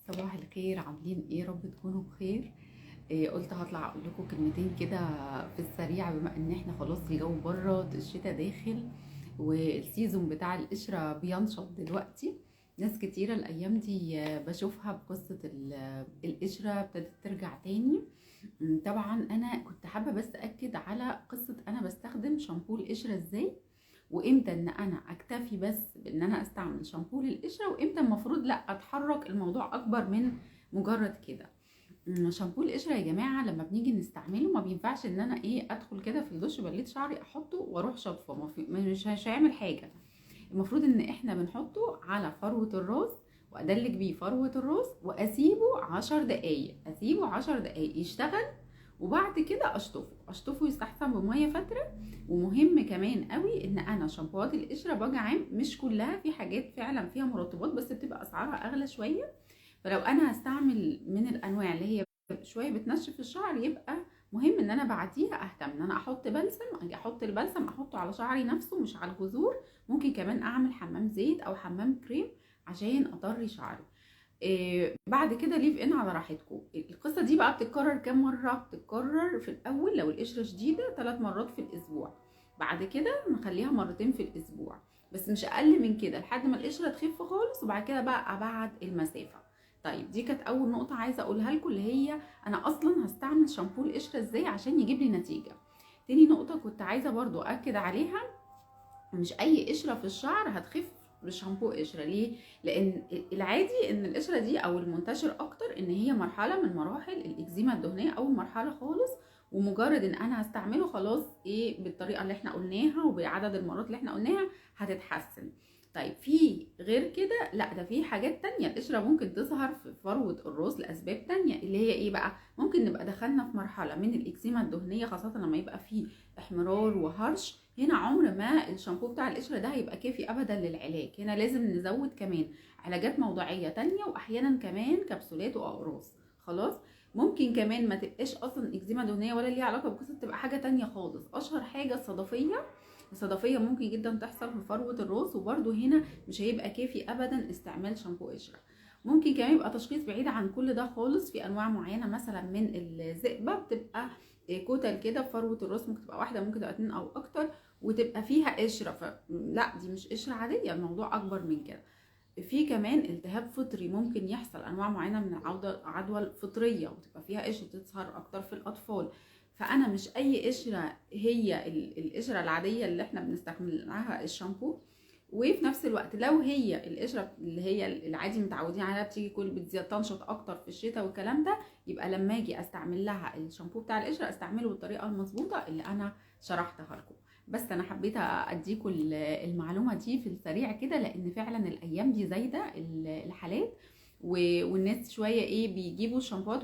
صباح الخير، عاملين ايه؟ رب تكونوا بخير. قلت هطلع اقول لكم كلمتين كده في السريع، بما ان احنا خلاص الجو بره الشتاء داخل والسيزون بتاع القشرة بينشط دلوقتي. ناس كتيرة الايام دي بشوفها بقصة القشرة ابتدت ترجع تاني. طبعا انا كنت حابة بس اكد على قصة انا بستخدم شامبو القشرة ازاي، وامتى ان انا اكتفي بس بان انا استعمل شامبو للقشره، وامتى المفروض لا اتحرك الموضوع اكبر من مجرد كده. شامبو القشره يا جماعه لما بنيجي نستعمله ما بينفعش ان انا ادخل كده في الدش بليت شعري احطه واروح شاطفه، مش هيعمل حاجه. المفروض ان احنا بنحطه على فروه الراس، وادلك بيه فروه الراس واسيبه 10 دقايق، اسيبه 10 دقايق يشتغل، وبعد كده اشطفه يستحسن بميه فتره. ومهم كمان قوي ان انا شامبوهات القشره بوجه عام مش كلها، في حاجات فعلا فيها مرطبات بس بتبقى اسعارها اغلى شويه. فلو انا هستعمل من الانواع اللي هي شويه بتنشف الشعر، يبقى مهم ان انا بعديها اهتم ان انا احط بلسم، اجي احط البلسم احطه على شعري نفسه مش على الجذور. ممكن كمان اعمل حمام زيت او حمام كريم عشان اطري شعري. بعد كده ليف ان على راحتكم. القصه دي بقى بتتكرر كام مره؟ بتتكرر في الاول لو القشره شديده 3 مرات في الاسبوع، بعد كده نخليها مرتين في الاسبوع، بس مش اقل من كده لحد ما القشره تخف خالص، وبعد كده بقى ابعد المسافه. طيب دي كانت اول نقطه عايزه اقولها لكم، اللي هي انا اصلا هستعمل شامبو القشره ازاي عشان يجيب لي نتيجه. تاني نقطه كنت عايزه برضو اكد عليها، مش اي قشره في الشعر هتخف بشامبو قشره. ليه؟ لان العادي ان القشره دي او المنتشر اكتر ان هي مرحله من مراحل الاكزيما الدهنيه، اول مرحله خالص، ومجرد ان انا هستعمله خلاص بالطريقه اللي احنا قلناها وبعدد المرات اللي احنا قلناها هتتحسن. طيب في غير كده لا، ده في حاجات تانية. القشرة ممكن تظهر في فروة الراس لأسباب تانية، اللي هي ايه بقى؟ ممكن نبقى دخلنا في مرحلة من الإكزيما الدهنية، خاصة لما يبقى فيه احمرار وهرش. هنا عمر ما الشامبو بتاع القشرة ده هيبقى كافي أبدا للعلاج، هنا لازم نزود كمان علاجات موضعية تانية، وأحيانا كمان كبسولات وأقراص. خلاص. ممكن كمان ما تبقاش أصلا إكزيما دهنية ولا ليها علاقة بقصة، تبقى حاجة تانية خالص. أشهر حاجة الصدفية. الصدفيه ممكن جدا تحصل في فروه الراس، وبرده هنا مش هيبقى كافي ابدا استعمال شامبو قشره. ممكن كمان يبقى تشخيص بعيد عن كل ده خالص في انواع معينه، مثلا من الزئبه بتبقى كتل كده في فروه الراس، ممكن تبقى واحده ممكن تبقى 2 او اكتر، وتبقى فيها قشره، فلا دي مش قشره عاديه، الموضوع اكبر من كده. في كمان التهاب فطري ممكن يحصل، انواع معينه من العدوى الفطريه وتبقى فيها قشره تظهر اكتر في الاطفال. فانا مش اي قشره هي القشره العاديه اللي احنا بنستعملها الشامبو. وفي نفس الوقت لو هي القشره اللي هي العادي متعودين عليها بتيجي كل بتزيد تنشط اكتر في الشتاء والكلام ده، يبقى لما اجي استعمل لها الشامبو بتاع القشره استعمله بالطريقه المظبوطه اللي انا شرحتها لكم. بس انا حبيت اديكم المعلومه دي في السريع كده، لان فعلا الايام دي زايده الحالات، والناس شويه بيجيبوا الشامبوات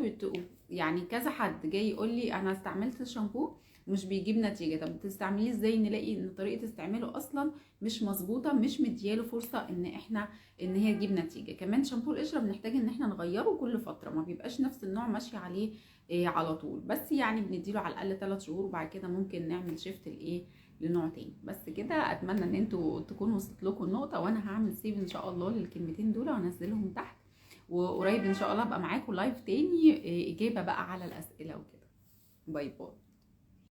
يعني كذا حد جاي يقول لي انا استعملت الشامبو مش بيجيب نتيجه. طب بتستعمليه ازاي؟ نلاقي ان طريقه استعماله اصلا مش مظبوطه، مش مدياله فرصه ان هي تجيب نتيجه. كمان شامبو القشره بنحتاج ان احنا نغيره كل فتره، ما بيبقاش نفس النوع ماشي عليه على طول، بس يعني بنديله على الاقل 3 شهور، وبعد كده ممكن نعمل شيفت لنوع تاني. بس كده اتمنى ان انتوا تكونوا وصلت لكم النقطه، وانا هعمل سيف ان شاء الله للكلمتين دول وانزلهم تحت، وقريب ان شاء الله ابقى معاكم لايف تاني اجابه بقى على الاسئله وكده. باي باي.